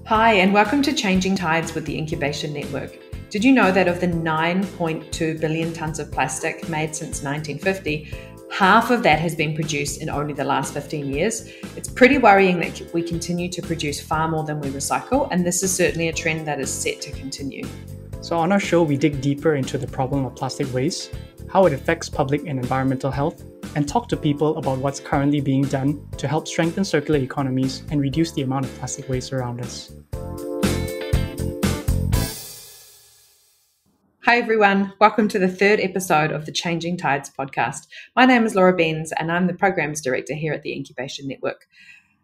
Hi, and welcome to Changing Tides with the Incubation Network. Did you know that of the 9.2 billion tonnes of plastic made since 1950, half of that has been produced in only the last 15 years? It's pretty worrying that we continue to produce far more than we recycle, and this is certainly a trend that is set to continue. So on our show, we dig deeper into the problem of plastic waste, how it affects public and environmental health, and talk to people about what's currently being done to help strengthen circular economies and reduce the amount of plastic waste around us. Hi everyone, welcome to the third episode of the Changing Tides podcast. My name is Laura Benz and I'm the Programs Director here at the Incubation Network.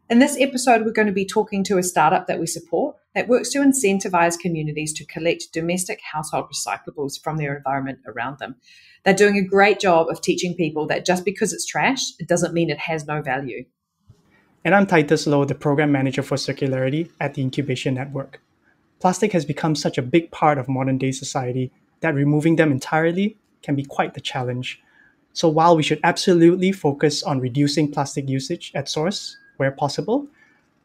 In this episode, we're going to be talking to a startup that we support that works to incentivize communities to collect domestic household recyclables from their environment around them. They're doing a great job of teaching people that just because it's trash, it doesn't mean it has no value. And I'm Titus Lowe, the Program Manager for Circularity at the Incubation Network. Plastic has become such a big part of modern-day society that removing them entirely can be quite the challenge. So while we should absolutely focus on reducing plastic usage at source, where possible,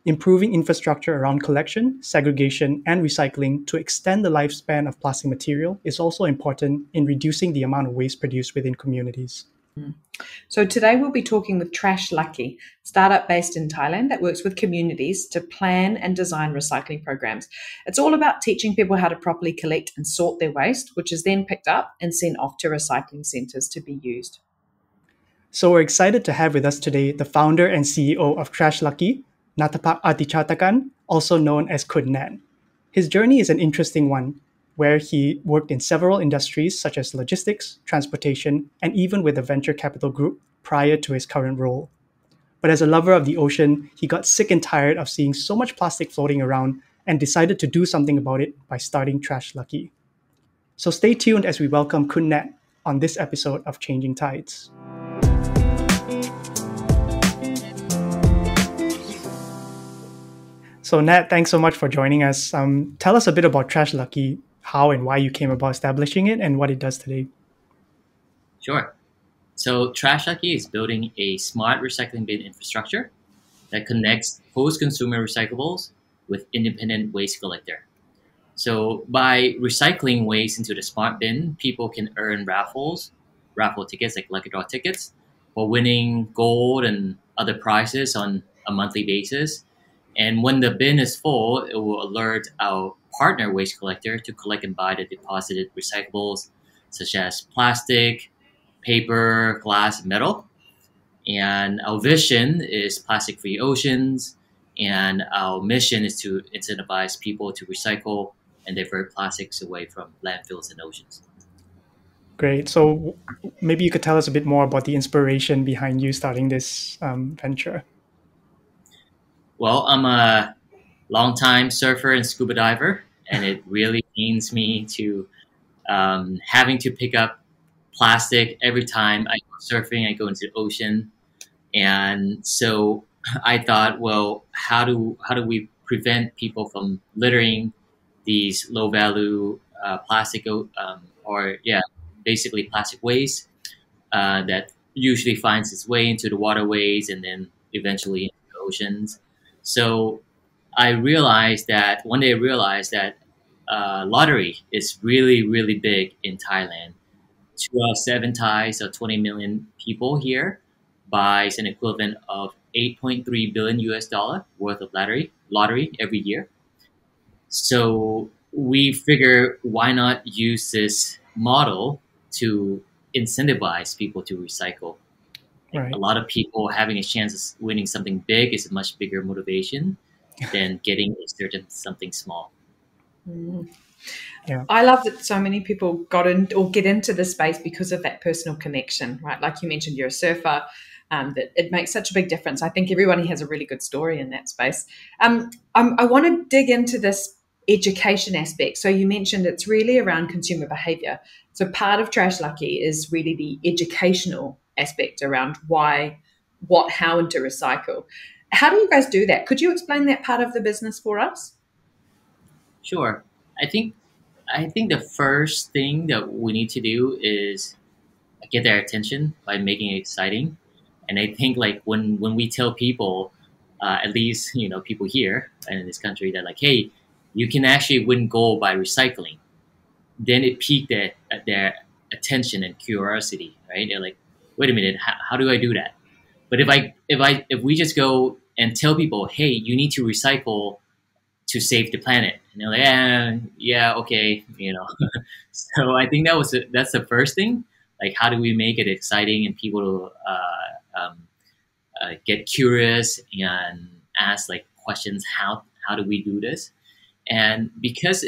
improving infrastructure around collection, segregation, and recycling to extend the lifespan of plastic material is also important in reducing the amount of waste produced within communities. So today we'll be talking with Trash Lucky, a startup based in Thailand that works with communities to plan and design recycling programs. It's all about teaching people how to properly collect and sort their waste, which is then picked up and sent off to recycling centres to be used. So we're excited to have with us today the founder and CEO of Trash Lucky, Natapak Artichatakan, also known as Nat. His journey is an interesting one, where he worked in several industries such as logistics, transportation, and even with a venture capital group prior to his current role. But as a lover of the ocean, he got sick and tired of seeing so much plastic floating around and decided to do something about it by starting Trash Lucky. So stay tuned as we welcome Nat on this episode of Changing Tides. So Nat, thanks so much for joining us. Tell us a bit about Trash Lucky, how and why you came about establishing it, and what it does today. Sure. So Trash Lucky is building a smart recycling bin infrastructure that connects post-consumer recyclables with independent waste collector. So by recycling waste into the smart bin, people can earn raffle tickets, like lucky draw tickets, for winning gold and other prizes on a monthly basis. And when the bin is full, it will alert our partner waste collector to collect and buy the deposited recyclables, such as plastic, paper, glass, and metal. And our vision is plastic-free oceans, and our mission is to incentivize people to recycle and divert plastics away from landfills and oceans. Great. So maybe you could tell us a bit more about the inspiration behind you starting this venture. Well, I'm a longtime surfer and scuba diver, and it really pains me to having to pick up plastic every time I go surfing. I go into the ocean, and so I thought, well, how do we prevent people from littering these low value plastic basically plastic waste that usually finds its way into the waterways and then eventually into the oceans. So one day I realized that lottery is really, really big in Thailand. 2 out of 7 Thais, or 20 million people here, buys an equivalent of $8.3 billion US worth of lottery every year. So we figure, why not use this model to incentivize people to recycle? Right. A lot of people having a chance of winning something big is a much bigger motivation than getting a certain something small. Yeah. I love that so many people got in or get into this space because of that personal connection, right? Like you mentioned, you're a surfer, that it makes such a big difference. I think everybody has a really good story in that space. I want to dig into this education aspect. So you mentioned it's really around consumer behavior. So part of Trash Lucky is really the educational aspect around why, what, how, and to recycle. How do you guys do that? Could you explain that part of the business for us? Sure. I think the first thing that we need to do is get their attention by making it exciting. And I think like when we tell people at least people here and in this country that like, hey, you can actually win gold by recycling. Then it piqued their attention and curiosity, right? They're like, wait a minute, how do I do that? But if we just go and tell people, hey, you need to recycle to save the planet, and they're like, yeah, okay, So I think that's the first thing. Like, how do we make it exciting and people get curious and ask like questions? How do we do this? And because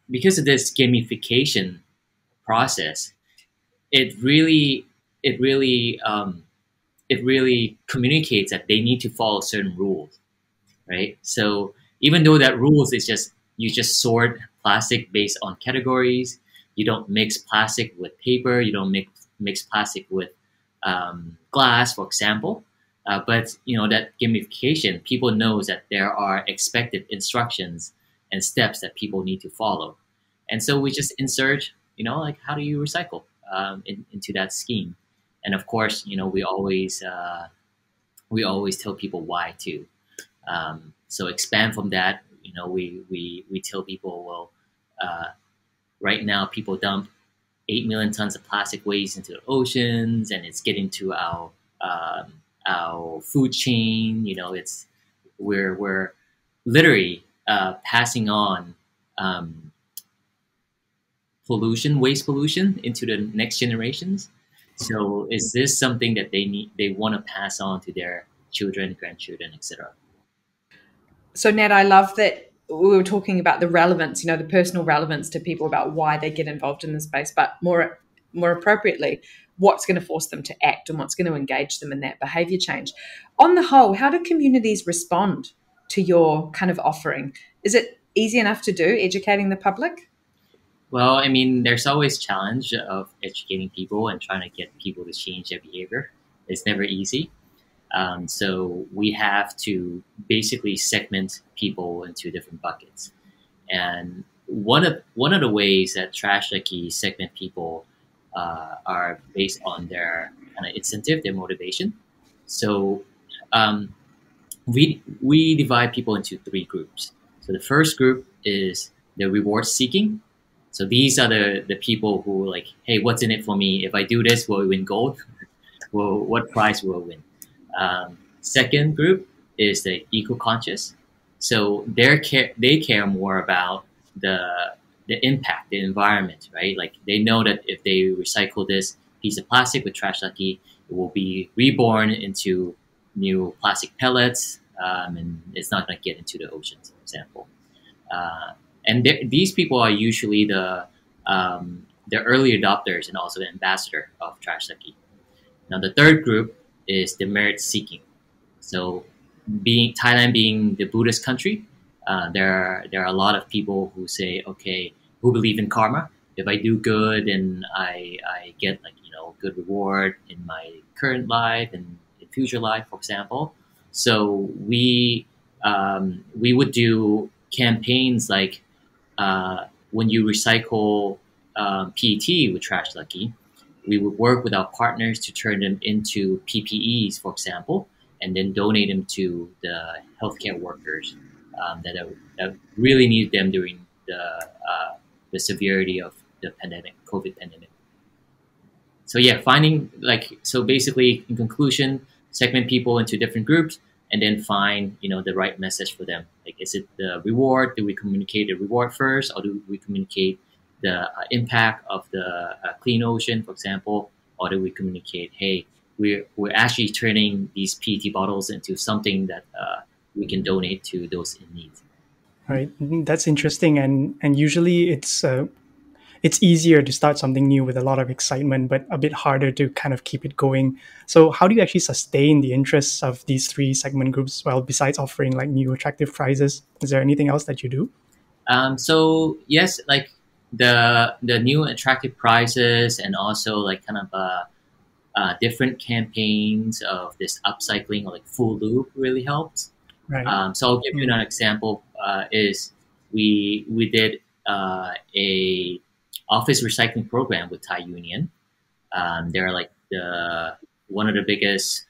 because of this gamification process, it really communicates that they need to follow certain rules, right? So even though that rules is just you just sort plastic based on categories, you don't mix plastic with paper, you don't mix plastic with glass, for example. But that gamification, people knows that there are expected instructions and steps that people need to follow, and so we just insert, like how do you recycle into that scheme, and of course, we always tell people why too. So expand from that, we tell people, well, right now people dump 8 million tons of plastic waste into the oceans, and it's getting to our food chain. We're literally passing on waste pollution into the next generations. So is this something that they want to pass on to their children, grandchildren, etc.? So Ned, I love that we were talking about the relevance, the personal relevance to people about why they get involved in the space, but more appropriately, what's going to force them to act and what's going to engage them in that behavior change. On the whole, how do communities respond to your kind of offering? Is it easy enough to do, educating the public? Well, I mean, there's always challenge of educating people and trying to get people to change their behavior. It's never easy. So we have to basically segment people into different buckets. And one of the ways that Trash Lucky segment people are based on their kind of incentive, their motivation. So we divide people into 3 groups. So the first group is the reward seeking. So these are the people who are like, hey, what's in it for me? If I do this, will I win gold? Well, what prize will I win? Second group is the eco-conscious. So they care more about the impact, the environment, right? Like they know that if they recycle this piece of plastic with Trash Lucky, it will be reborn into new plastic pellets, and it's not going to get into the oceans, for example. And these people are usually the early adopters and also the ambassador of Trash Lucky. Now the third group is the merit seeking. So Thailand being the Buddhist country, there are a lot of people who say, okay, who believe in karma. If I do good and I get good reward in my current life and in future life, for example. So we would do campaigns like when you recycle PET with Trash Lucky, we would work with our partners to turn them into PPEs, for example, and then donate them to the healthcare workers that really need them during the severity of the pandemic, COVID pandemic. So yeah, so basically, in conclusion, segment people into different groups and then find the right message for them. Like, is it the reward? Do we communicate the reward first, or do we communicate the impact of the clean ocean, for example, or do we communicate, hey, we're actually turning these PET bottles into something that we can donate to those in need. Right, that's interesting, and usually it's easier to start something new with a lot of excitement, but a bit harder to kind of keep it going. So how do you actually sustain the interests of these 3 segment groups? Well, besides offering like new attractive prizes, is there anything else that you do? So yes, like the new attractive prizes and also like kind of different campaigns of this upcycling or like full loop really helps. Right. So I'll give you an example. Is we did a office recycling program with Thai Union. They're like one of the biggest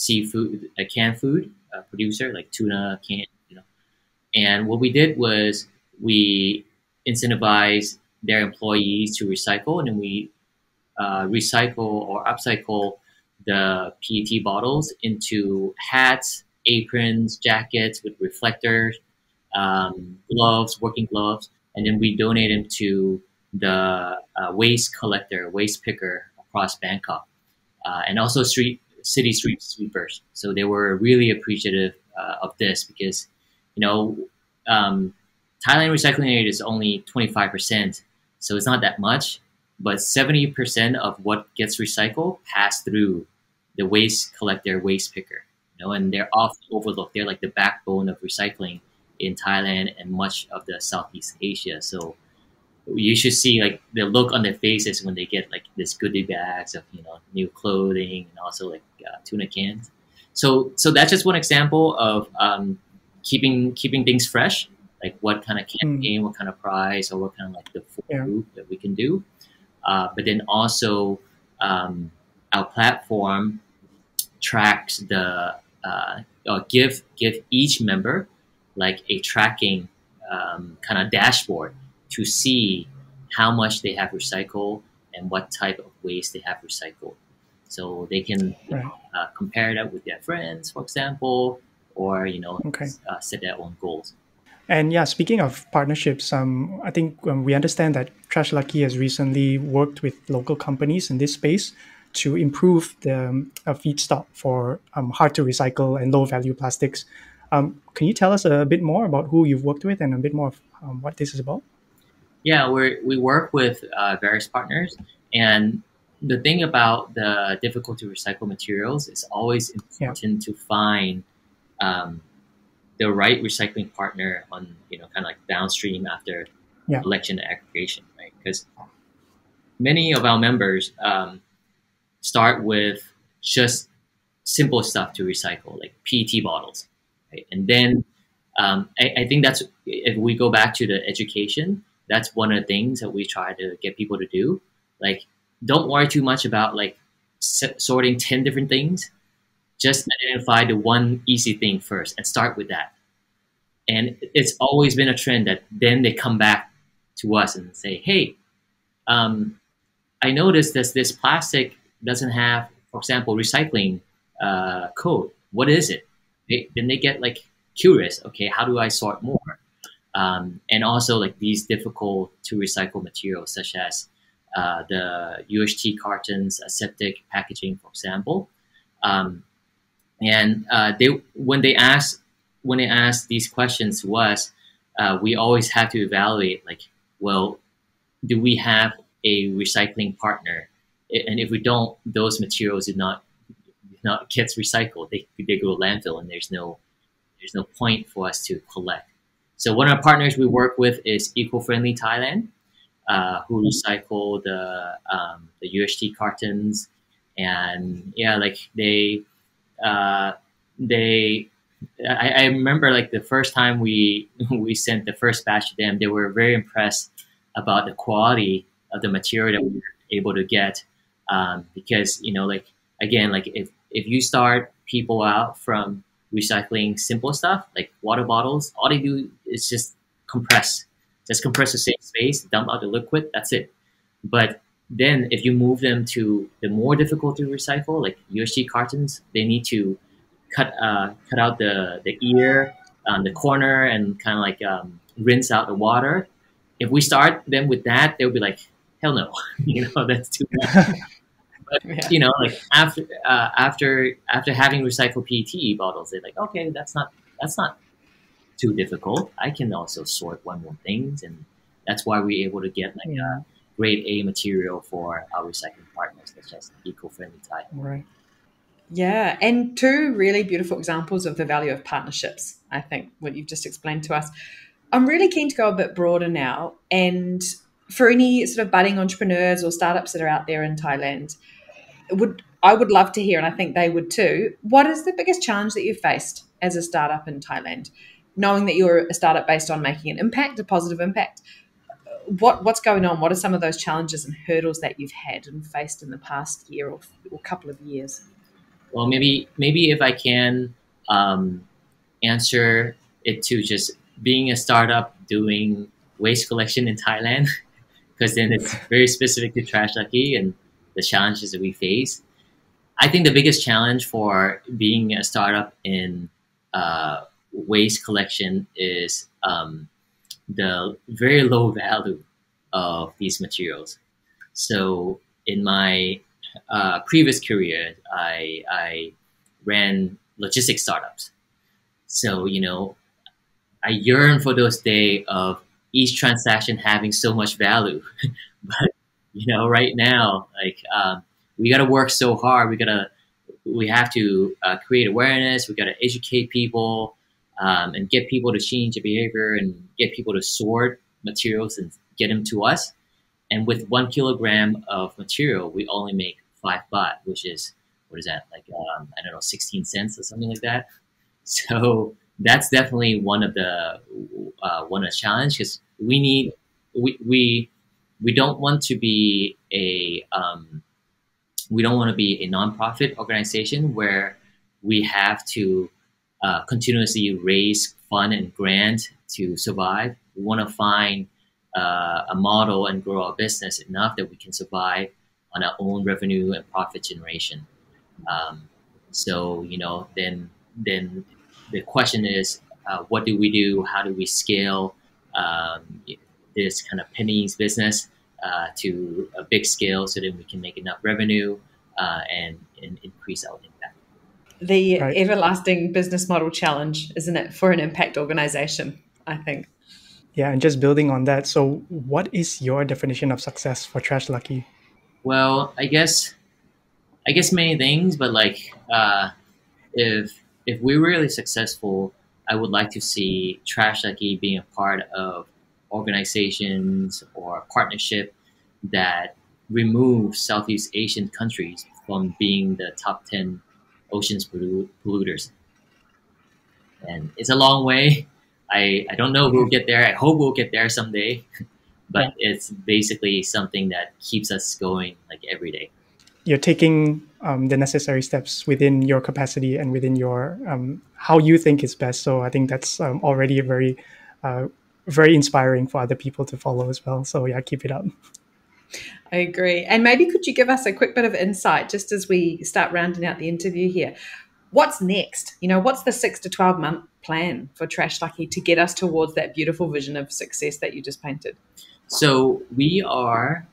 seafood, a canned food producer like tuna, can, And what we did was we incentivized their employees to recycle, and then we recycle or upcycle the PET bottles into hats, aprons, jackets with reflectors, gloves, working gloves, and then we donate them to the waste collector, waste picker across Bangkok, and also city street sweepers. So they were really appreciative of this because, Thailand recycling rate is only 25%, so it's not that much, but 70% of what gets recycled pass through the waste collector, waste picker, and they're often overlooked. They're like the backbone of recycling in Thailand and much of the Southeast Asia. So you should see like the look on their faces when they get like this goodie bags of new clothing and also like tuna cans. So that's just one example of keeping things fresh, like what kind of campaign, what kind of prize, or what kind of like the group that we can do. But then also our platform tracks the or give each member like a tracking kind of dashboard to see how much they have recycled and what type of waste they have recycled. So they can compare that with their friends, for example, or set their own goals. And yeah, speaking of partnerships, I think we understand that Trash Lucky has recently worked with local companies in this space to improve the feedstock for hard to recycle and low value plastics. Can you tell us a bit more about who you've worked with and a bit more of what this is about? Yeah, we work with various partners, and the thing about the difficult to recycle materials is always important to find the right recycling partner on kind of like downstream after collection and aggregation, right? Because many of our members start with just simple stuff to recycle, like PET bottles, right? And then I think that's, if we go back to the education, that's one of the things that we try to get people to do. Like, don't worry too much about like sorting 10 different things. Just identify the one easy thing first and start with that. And it's always been a trend that then they come back to us and say, hey, I noticed that this plastic doesn't have, for example, recycling code. What is it? Then they get like curious. Okay, how do I sort more? And also like these difficult to recycle materials such as the UHT cartons, aseptic packaging, for example. And when they ask these questions to us, we always have to evaluate like, well, do we have a recycling partner? And if we don't, those materials do not gets recycled. They go to landfill, and there's no point for us to collect. So one of our partners we work with is Eco-Friendly Thailand, who recycle the UHT cartons, and I remember like the first time we sent the first batch to them, they were very impressed about the quality of the material that we were able to get, because if you start people out from recycling simple stuff like water bottles, all they do is just compress to save space, dump out the liquid, that's it. But then if you move them to the more difficult to recycle, like UHT cartons, they need to cut out the ear, the corner, and kind of like rinse out the water. If we start them with that, they'll be like, hell no, that's too much. But like after having recycled PET bottles, they're like, okay, that's not too difficult. I can also sort one more things, and that's why we're able to get like grade A material for our recycling partners, such as Eco-Friendly Thai. Right. Yeah, and two really beautiful examples of the value of partnerships, I think, what you've just explained to us. I'm really keen to go a bit broader now, and for any sort of budding entrepreneurs or startups that are out there in Thailand, I would love to hear, and I think they would too, what is the biggest challenge that you've faced as a startup in Thailand? Knowing that you're a startup based on making an impact, a positive impact, what's going on? What are some of those challenges and hurdles that you've had and faced in the past year or couple of years? Well, maybe if I can answer it to just being a startup doing waste collection in Thailand, because then it's very specific to Trash Lucky and the challenges that we face. I think the biggest challenge for being a startup in waste collection is the very low value of these materials. So in my previous career, I ran logistics startups. So, I yearn for those days of each transaction having so much value. But, right now, we got to work so hard. We have to create awareness. We got to educate people and get people to change their behavior and get people to sort materials and get them to us. And with 1 kilogram of material, we only make 5 baht, which is, what is that? 16 cents or something like that. So that's definitely one of the challenge, because we don't want to be a nonprofit organization where we have to continuously raise fund and grant to survive. We want to find a model and grow our business enough that we can survive on our own revenue and profit generation. So then the question is, what do we do? How do we scale this kind of pennies business to a big scale so that we can make enough revenue and increase our impact? The everlasting business model challenge, isn't it, for an impact organization, I think. Yeah, and just building on that, so what is your definition of success for Trash Lucky? Well, I guess many things, but if we're really successful, I would like to see Trash Lucky being a part of organizations or partnership that remove Southeast Asian countries from being the top 10 oceans polluters. And it's a long way. I don't know if we'll get there. I hope we'll get there someday. But it's basically something that keeps us going every day. You're taking the necessary steps within your capacity and within your how you think is best. So I think that's already a very, very inspiring for other people to follow as well. So yeah, keep it up. I agree. And maybe could you give us a quick bit of insight just as we start rounding out the interview here? What's next? What's the 6 to 12 month plan for Trash Lucky to get us towards that beautiful vision of success that you just painted? So we are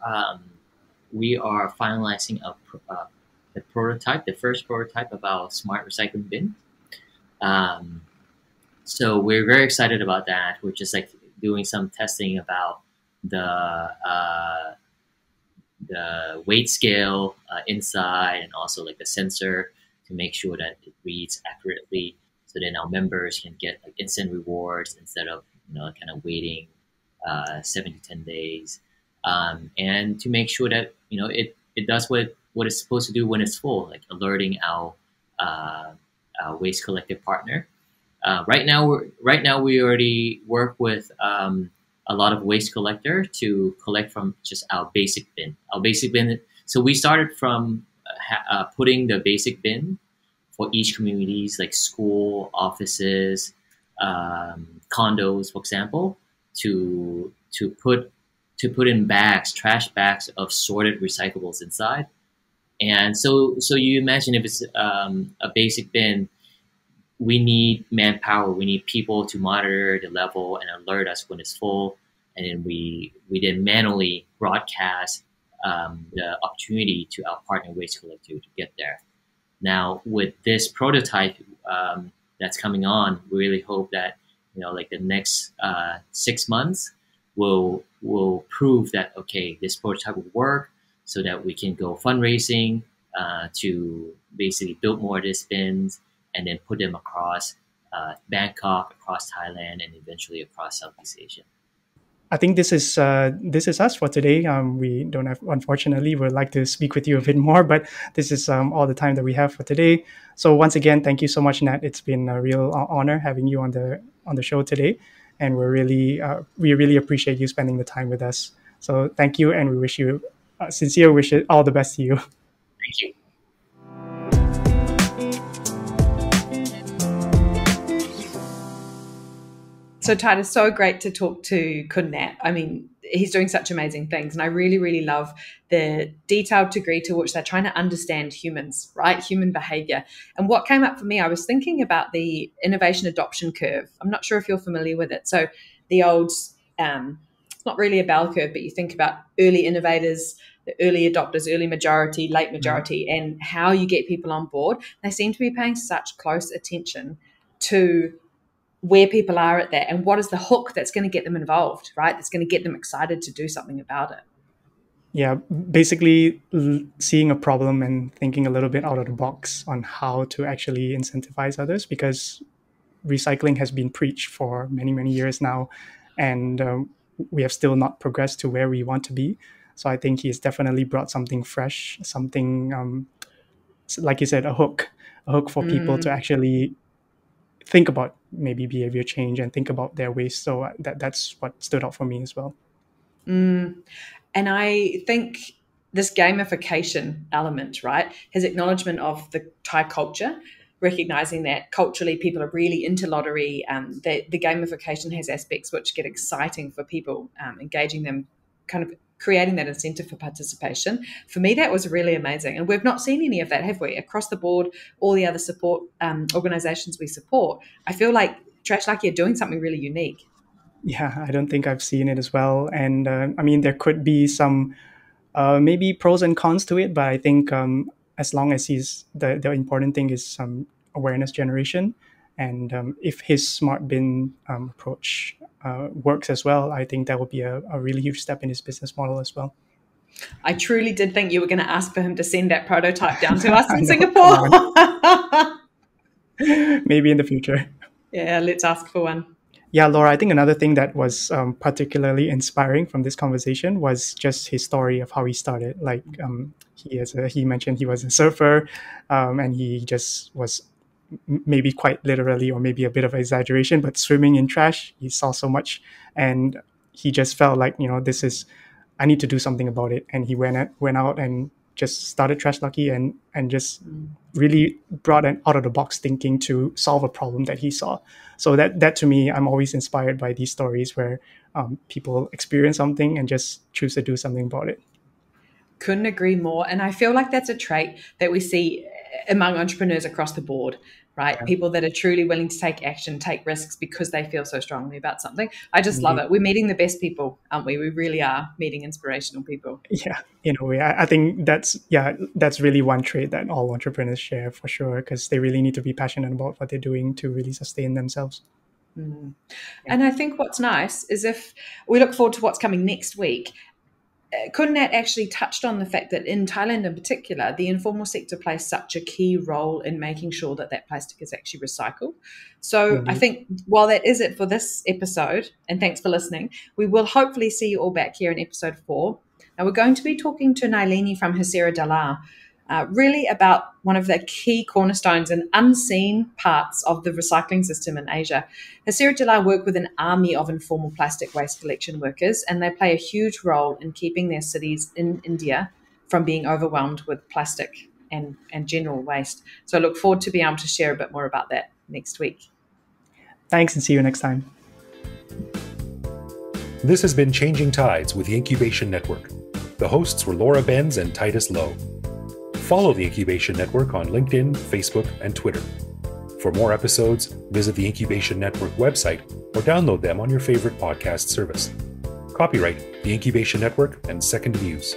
finalizing the first prototype of our smart recycling bin. So we're very excited about that. We're just doing some testing about the weight scale inside, and also the sensor to make sure that it reads accurately, so then our members can get instant rewards instead of kind of waiting 7 to 10 days, and to make sure that it does what it's supposed to do when it's full, alerting our waste collective partner. Right now we already work with a lot of waste collector to collect from just our basic bin. So we started from putting the basic bin for each communities, like school, offices, condos, for example, to put in bags, trash bags of sorted recyclables inside. And so you imagine if it's a basic bin, we need manpower. We need people to monitor the level and alert us when it's full. And then we then manually broadcast the opportunity to our partner waste collector to get there. Now, with this prototype that's coming on, we really hope that the next 6 months will prove that this prototype will work, so that we can go fundraising to basically build more of these bins and then put them across Bangkok, across Thailand, and eventually across Southeast Asia. I think this is us for today. We don't have, unfortunately, we'd like to speak with you a bit more, but this is all the time that we have for today. So once again, thank you so much, Nat. It's been a real honor having you on the show today, and we really appreciate you spending the time with us. So thank you, and we wish you sincere wishes, all the best to you. Thank you. So Titus, so great to talk to Nat. I mean, he's doing such amazing things, and I really, really love the detailed degree to which they're trying to understand humans, right? Human behavior. And what came up for me, I was thinking about the innovation adoption curve. I'm not sure if you're familiar with it. So the old, it's not really a bell curve, but you think about early innovators, the early adopters, early majority, late majority, and how you get people on board. They seem to be paying such close attention to where people are at that and what is the hook that's going to get them involved, right? That's going to get them excited to do something about it. Yeah, basically seeing a problem and thinking a little bit out of the box on how to actually incentivize others, because recycling has been preached for many, many years now, and we have still not progressed to where we want to be. So I think he's definitely brought something fresh, something, like you said, a hook for people to actually think about maybe behavior change and think about their waste. So that's what stood out for me as well. And I think this gamification element, right, his acknowledgement of the Thai culture, recognizing that culturally people are really into lottery, the gamification has aspects which get exciting for people, engaging them, kind of creating that incentive for participation. For me, that was really amazing. And we've not seen any of that, have we? Across the board, all the other support organizations we support, I feel like Trash Lucky are doing something really unique. Yeah, I don't think I've seen it as well. And I mean, there could be some maybe pros and cons to it, but I think as long as the important thing is some awareness generation. And if his smart bin approach works as well, I think that would be a really huge step in his business model as well. I truly did think you were going to ask for him to send that prototype down to us in Singapore. Maybe in the future. Yeah, let's ask for one. Yeah, Laura, I think another thing that was particularly inspiring from this conversation was just his story of how he started. Like he mentioned he was a surfer, and he just was maybe quite literally, or maybe a bit of an exaggeration, but swimming in trash. He saw so much, and he just felt like, I need to do something about it. And he went out and just started Trash Lucky and just really brought an out of the box thinking to solve a problem that he saw. So that to me, I'm always inspired by these stories where people experience something and just choose to do something about it. Couldn't agree more. And I feel like that's a trait that we see among entrepreneurs across the board, right? Yeah. People that are truly willing to take action, take risks because they feel so strongly about something. I just love it. We're meeting the best people, aren't we? We really are meeting inspirational people. Yeah, in a way. I think that's really one trait that all entrepreneurs share for sure, because they really need to be passionate about what they're doing to really sustain themselves. Yeah. And I think what's nice is if we look forward to what's coming next week, Nat actually touched on the fact that in Thailand in particular, the informal sector plays such a key role in making sure that plastic is actually recycled. So I think while that is it for this episode, and thanks for listening, we will hopefully see you all back here in episode 4. Now we're going to be talking to Nailini from Hasira Dalar, really about one of the key cornerstones and unseen parts of the recycling system in Asia. Hasira Dalar work with an army of informal plastic waste collection workers, and they play a huge role in keeping their cities in India from being overwhelmed with plastic and general waste. So I look forward to being able to share a bit more about that next week. Thanks, and see you next time. This has been Changing Tides with the Incubation Network. The hosts were Laura Benz and Titus Lowe. Follow the Incubation Network on LinkedIn, Facebook, and Twitter. For more episodes, visit the Incubation Network website or download them on your favorite podcast service. Copyright The Incubation Network and Second Views.